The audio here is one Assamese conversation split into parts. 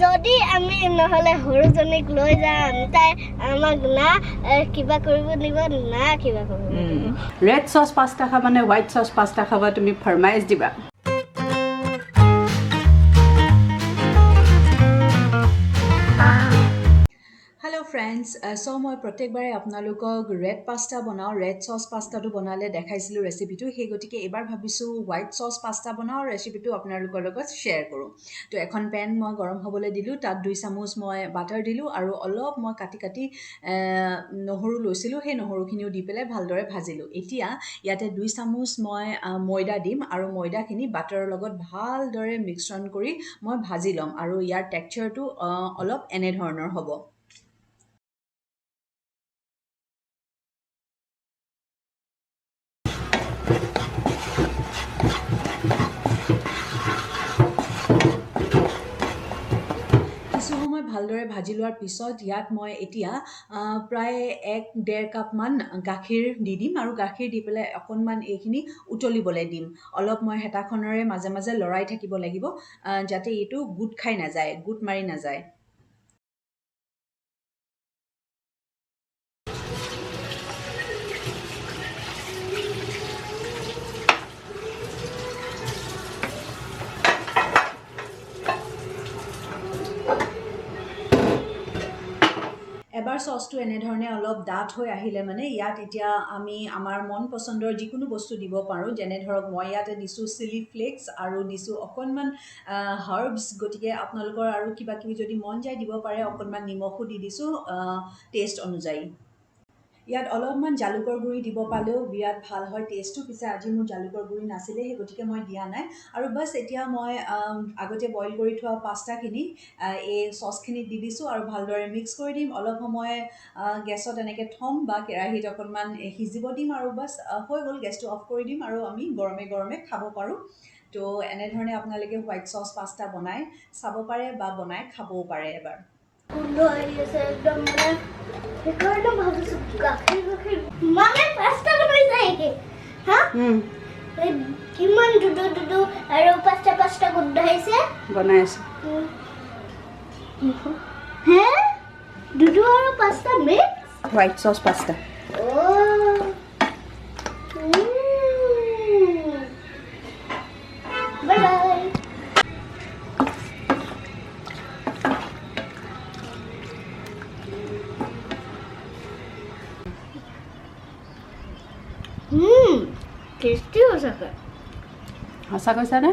যদি আমি নহলে হৰুজনিক লৈ যাম তাই আমাক না কিবা কৰিব নিব না কিবা কৰিব ৰেড সস পাস্তা খাবা নে হোৱাইট সস পাস্তা খাবা তুমি ফৰমাইজ দিবা Hello friends, so মই প্ৰত্যেকবাৰে আপোনালোকক ৰেড পাস্তা বনাও ৰেড সস পাস্তাটো বনালে দেখাইছিলো ৰেচিপিটো সেই গতিকে এবাৰ ভাবিছো হোৱাইট সস পাস্তা বনাও ৰেচিপিটো আপোনালোকৰ লগত শেয়াৰ কৰো তো এখন পেন মই গৰম হ'বলৈ দিলো তাত 2 চামুচ মই বাটাৰ দিলো আৰু অলপ মই কাটি নহৰু লৈছিলো সেই নহৰুখিনিও দি পেলাই ভালদৰে ভাজিলো এতিয়া ইয়াতে 2 চামুচ মই ময়দা দিম আৰু ময়দাখিনি বাটাৰৰ লগত ভালদৰে মিশ্ৰণ কৰি মই ভাজি লম আৰু ইয়াৰ টেক্সচাৰটো অলপ এনে ধৰণৰ হ'ব ভালদৰে ভাজি লোৱাৰ পিছত ইয়াত মই এতিয়া প্ৰায় 1.5 কাপ মান গাখীৰ দি দিম আৰু গাখীৰ দি পেলাই অকনমান এইখিনি উতলিবলৈ দিম অলপ মই হেতাখনৰে মাজে মাজে লৰাই থাকিব লাগিব যাতে এইটো গুট খাই নাযায় গুট মাৰি নাযায় এবাৰ সসটো এনে ধৰণে অলপ ডাঠ হৈ আহিলে মানে ইয়াত এতিয়া আমি আমাৰ মন পছন্দৰ যিকোনো বস্তু দিব পাৰো যেনে ধৰক মই ইয়াতে দিছো চিলি ফ্লেক্স আৰু দিছো অকনমান হাৰ্বস গটিকে আপোনালোকৰ আৰু কিবা কিবি যদি মন যায় দিব পাৰে অকনমান নিমখো দি দিছো টেষ্ট অনুযায়ী ইয়াত অলপমান জালুকৰ গুৰি দিব পালেও বিৰাট ভাল হয় টেষ্টটো পিছে আজি মোৰ জালুকৰ গুৰি নাছিলে সেই গতিকে মই দিয়া নাই আৰু বাস এতিয়া মই আগতে বইল কৰি থোৱা পাস্তাখিনি এই সসখিনিত দি দিছো আৰু ভালদৰে মিক্স কৰি দিম অলপ সময় গেছত এনেকৈ থম বা কেৰাহীত অকণমান সিজিব দিম আৰু বাস হৈ গ'ল গেছটো অফ কৰি দিম আৰু আমি গৰমে গৰমে খাব পাৰোঁ তো এনেধৰণে আপোনালোকে হোৱাইট সস পাস্তা বনাই চাব পাৰে বা বনাই খাবও পাৰে এবাৰ একদম সেইকাৰণে ভাবিছো গাখীৰ মানে পাস্তা বনাইছে একে হা কিমান দুদু আৰু পাস্তা গোন্ধাইছে বনাইছে হে দুদু আৰু pasta mix white sauce pasta bye bye tasty হৈছে সঁচা কৈছানে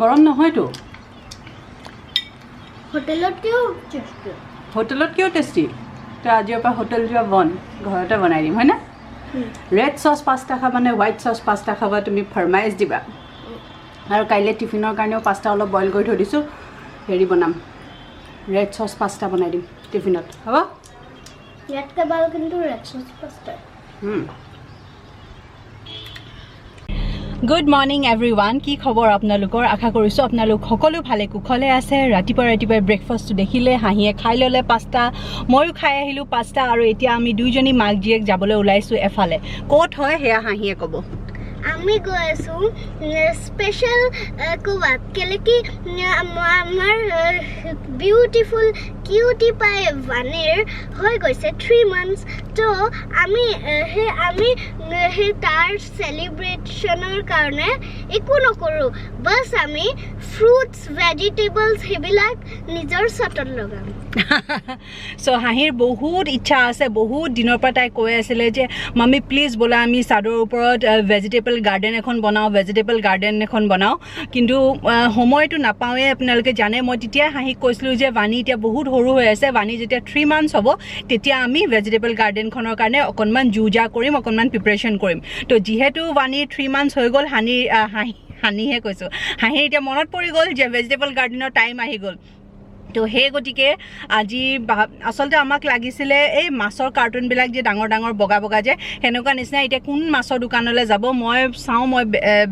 গৰম নহয়তো হোটেলতকৈও টেষ্টি তো আজিৰ পৰা হোটেল যোৱা বন্ধ ঘৰতে বনাই দিম হয় না ৰেড সস পাস্তা খাবা নে হোৱাইট সস পাস্তা খাবা তুমি ফৰমাইজ দিবা আৰু কাইলৈ টিফিনৰ কাৰণেও পাস্তা অলপ বইল কৰি থৈ দিছোঁ হেৰি বনাম ৰেড সস পাস্তা বনাই দিম টিফিনত হ'ব ইয়াতকৈ ভাল কিন্তু red sauce pasta good morning everyone কি খবৰ আপোনালোকৰ আশা কৰিছোঁ আপোনালোক সকলো ভালে কুশলে আছে ৰাতিপুৱাই ব্ৰেকফাষ্টটো দেখিলে হাঁহিয়ে খাই ল'লে পাস্তা ময়ো খাই আহিলোঁ পাস্তা আৰু এতিয়া আমি দুইজনী মাক জীয়েক যাবলৈ ওলাইছোঁ এফালে ক'ত হয় সেয়া হাঁহিয়ে ক'ব আমি গৈ আছো স্পেশাল কোৱাত কেলে কি আমাৰ বিউটিফুল কিউটি পাই ভানিৰ হৈ গৈছে 3 months তো আমি তাৰ সেলিব্ৰেশনৰ কাৰণে একো নকৰোঁ বাস আমি ফ্ৰুটস ভেজিটেবলস হেবিলাক নিজৰ চটত লগাম সো হাঁহিৰ বহুত ইচ্ছা আছে বহুত দিনৰ পৰা তাই কৈ আছিলে যে মামি প্লিজ বলা আমি চাদৰ ওপৰত ভেজিটেবল গাৰ্ডেন এখন বনাও কিন্তু সময়টো নাপাওঁৱে আপোনালোকে জানে মই তেতিয়া হাঁহিক কৈছিলোঁ যে বাণী এতিয়া বহুত সৰু হৈ আছে বাণী যেতিয়া 3 months হ'ব তেতিয়া আমি ভেজিটেবল গাৰ্ডেনখনৰ কাৰণে অকণমান যুজা কৰিম অকণমান প্ৰিপাৰেশ্যন কৰিম তো যিহেতু বাণী 3 months হৈ গ'ল হাঁহিহে কৈছোঁ হাঁহিৰ এতিয়া মনত পৰি গ'ল যে ভেজিটেবল গাৰ্ডেনৰ টাইম আহি গ'ল তো সেই গতিকে আজি আসলতে আমাক লাগিছিলে এই মাছৰ কাৰ্টুনবিলাক যে ডাঙৰ ডাঙৰ বগা বগা যে সেনেকুৱা নিচিনা এতিয়া কোন মাছৰ দোকানলৈ যাব মই চাওঁ মই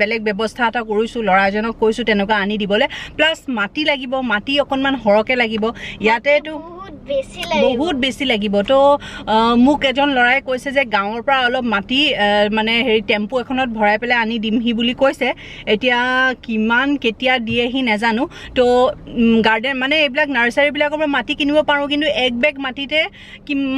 বেলেগ ব্যৱস্থা এটা কৰিছোঁ ল'ৰাজনক কৈছোঁ তেনেকুৱা আনি দিবলৈ প্লাছ মাটি লাগিব মাটি অকণমান সৰহকৈ লাগিব ইয়াতেতো বহুত বেছি লাগিব তো মোক এজন লৰাই কৈছে যে গাঁৱৰ পৰা অলপ মাটি মানে হেৰি টেম্পু এখনত ভৰাই পেলাই আনি দিমহি বুলি কৈছে এতিয়া কিমান কেতিয়া দিয়েহি নাজানো তো গাৰ্ডেন মানে এইবিলাক নাৰ্চাৰীবিলাকৰ পৰা মাটি কিনিব পাৰোঁ কিন্তু এক বেগ মাটিতে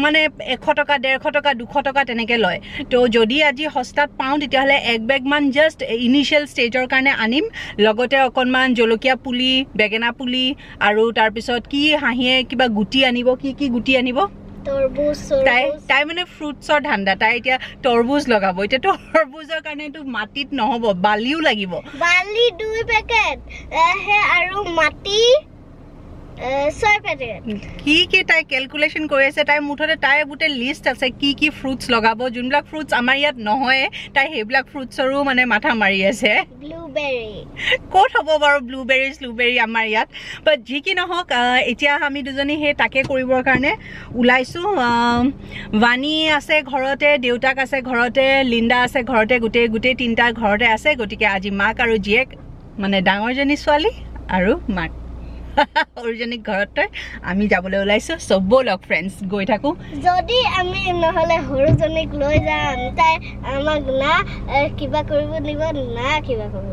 মানে 100 টকা 150 টকা 200 টকা তেনেকৈ লয় তো যদি আজি সস্তাত পাওঁ তেতিয়াহ'লে এক বেগমান জাষ্ট ইনিচিয়েল ষ্টেজৰ কাৰণে আনিম লগতে অকণমান জলকীয়া পুলি বেঙেনা পুলি আৰু তাৰপিছত কি হাঁহিয়ে কিবা গুটি আনিব কি গুটি আনিব তাই মানে ফ্ৰুটছৰ ধান্দা তাই এতিয়া তৰবুজ লগাব এতিয়া তৰবুজৰ কাৰণেতো মাটিত নহ'ব বালিও লাগিব বালি 2 পেকেট আৰু মাটি 6 পেকেট কি তাই কেলকুলেশ্যন কৰি আছে তাই মুঠতে তাইৰ গোটেই লিষ্ট আছে কি ফ্ৰুটছ লগাব যোনবিলাক ফ্ৰুটছ আমাৰ ইয়াত নহয় তাই সেইবিলাক ফ্ৰুটছৰো মানে মাথা মাৰি আছে ব্লুবেৰী ক'ত হ'ব বাৰু ব্লুবেৰী আমাৰ ইয়াত বাট যি কি নহওক এতিয়া আমি দুজনী সেই তাকে কৰিবৰ কাৰণে ওলাইছোঁ বাণী আছে ঘৰতে দেউতাক আছে ঘৰতে লিণ্ডা আছে ঘৰতে গোটেই তিনিটা ঘৰতে আছে গতিকে আজি মাক আৰু জীয়েক মানে ডাঙৰজনী ছোৱালী আৰু মাক অৰিজিনিক ঘৰত আমি যাবলৈ ওলাইছোঁ চব লগ ফ্ৰেণ্ডছ গৈ থাকোঁ যদি আমি নহ'লে সৰুজনীক লৈ যাম তাই আমাক না কিবা কৰিব দিব না কিবা কৰিব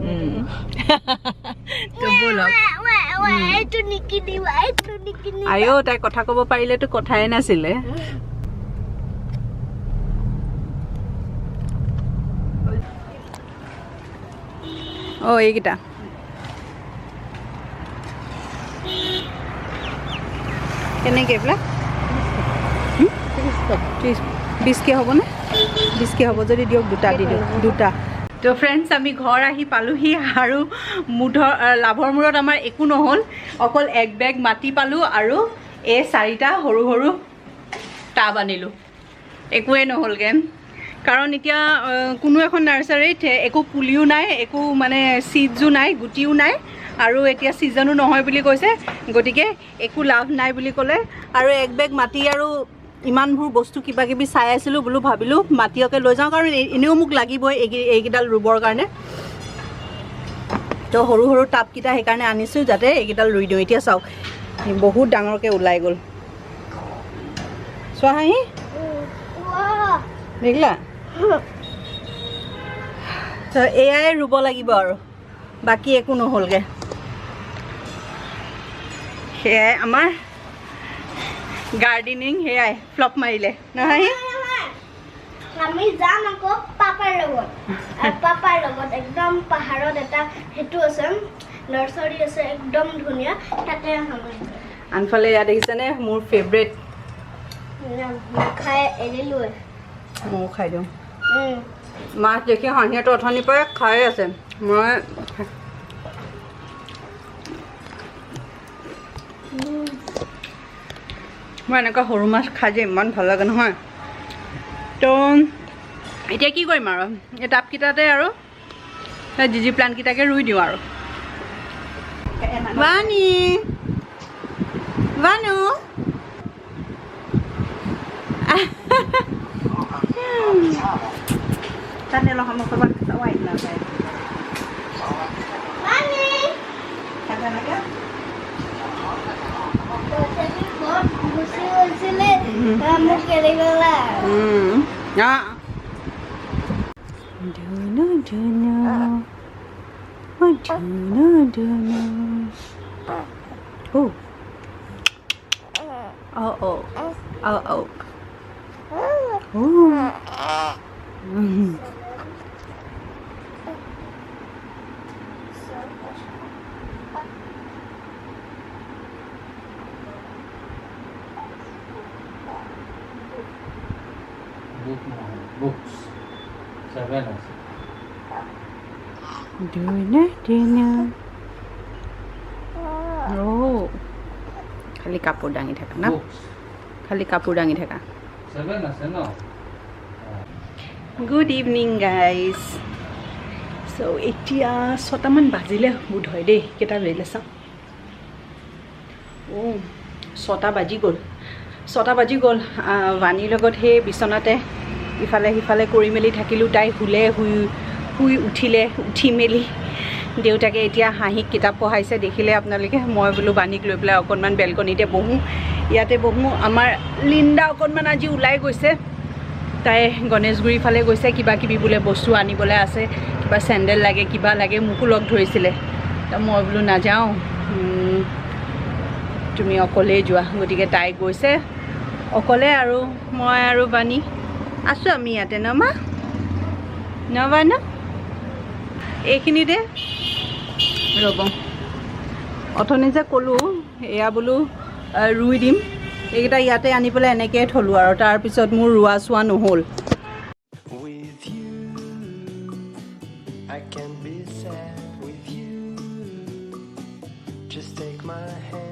চব লগ এইটো নিকিনিবা আইও তাই কথা ক'ব পাৰিলেতো কথাই নাছিলে এইকেইটা কেনেকৈ এইবিলাক 20কে হ'বনে 20কে হ'ব যদি দিয়ক দুটা দি দিয়ক দুটা তো ফ্ৰেণ্ডছ আমি ঘৰ আহি পালোহি আৰু লাভৰ মূৰত আমাৰ একো নহ'ল অকল এক বেগ মাটি পালোঁ আৰু এই 4টা সৰু টাব আনিলোঁ একোৱে নহ'লগৈ কাৰণ এতিয়া কোনো এখন নাৰ্চাৰীত একো পুলিও নাই একো মানে চিডছো নাই গুটিও নাই আৰু এতিয়া ছিজনো নহয় বুলি কৈছে গতিকে একো লাভ নাই বুলি ক'লে আৰু এক বেগ মাটি আৰু ইমানবোৰ বস্তু কিবা কিবি চাই আছিলোঁ বোলো ভাবিলোঁ মাটিকে লৈ যাওঁ কাৰণ এনেও মোক লাগিবই এইকেইডাল ৰুবৰ কাৰণে তো সৰু টাবকেইটা সেইকাৰণে আনিছোঁ যাতে এইকেইডাল ৰুই দিওঁ এতিয়া চাওক বহুত ডাঙৰকৈ ওলাই গ'ল চোৱা হাঁহি দেখিলা তো এয়াই ৰুব লাগিব আৰু বাকী একো নহ'লগৈ সেয়াই আমাৰ গাৰ্ডেনিং সেয়াই ফ্লপ মাৰিলে নহয় আমি যাম আকৌ পাপাৰ লগত একদম পাহাৰত এটা হেতু আছে নাৰ্চাৰী আছে একদম ধুনীয়া তাতে আনফালে ইয়াত দেখিছেনে মোৰ ফেভৰেট খাই এৰিলোঁ ময়ো খাই দিওঁ মাছ দেখি হাঁহিয়েতো অথনিৰ পৰাই খাই আছে মই এনেকুৱা সৰু মাছ খাই যে ইমান ভাল লাগে নহয় তো এতিয়া কি কৰিম আৰু এই টাবকেইটাতে আৰু জিজি প্লাণ্টকেইটাকে ৰুই দিওঁ আৰু Banu Tadi lo kamu coba ketawain lah saya. Mami. Kata lagi? Tapi kok musil kamu kira-kira. Ya. Dunu. Oh. Oh. Books. 7 আছে Duna. Oh. খালি কাপোৰ দাঙি থাকা না খালি কাপোৰ দাঙি থাকা 7 আছে ন গুড ইভিনিং গাইজ চ' এতিয়া 6টামান বাজিলে বোধ হয় দেই কেইটা বাজিলে চাওঁ 6টা বাজি গ'ল বাণীৰ লগত সেই বিচনাতে ইফালে সিফালে কৰি মেলি থাকিলোঁ তাই শুই উঠি মেলি দেউতাকে এতিয়া হাঁহিক কিতাপ পঢ়াইছে দেখিলে আপোনালোকে মই বোলো বাণীক লৈ পেলাই অকণমান বেলকনিতে বহোঁ ইয়াতে বহোঁ আমাৰ লিণ্ডা অকণমান আজি ওলাই গৈছে তাই গণেশগুৰিৰ ফালে গৈছে কিবা কিবি বোলে বস্তু আনিবলৈ আছে কিবা চেণ্ডেল লাগে কিবা লাগে মোকো লগ ধৰিছিলে তো মই বোলো নাযাওঁ তুমি অকলেই যোৱা গতিকে তাই গৈছে অকলে আৰু মই আৰু বাণী আছোঁ আমি ইয়াতে নমা নবা ন এইখিনিতে ৰ'ব অথনি যে ক'লোঁ এয়া বোলো ৰুই দিম এইকেইটা ইয়াতে আনি পেলাই এনেকৈ থলোঁ আৰু তাৰপিছত মোৰ ৰোৱা চোৱা নহ'ল With you, I can be sad with you. Just take my hand.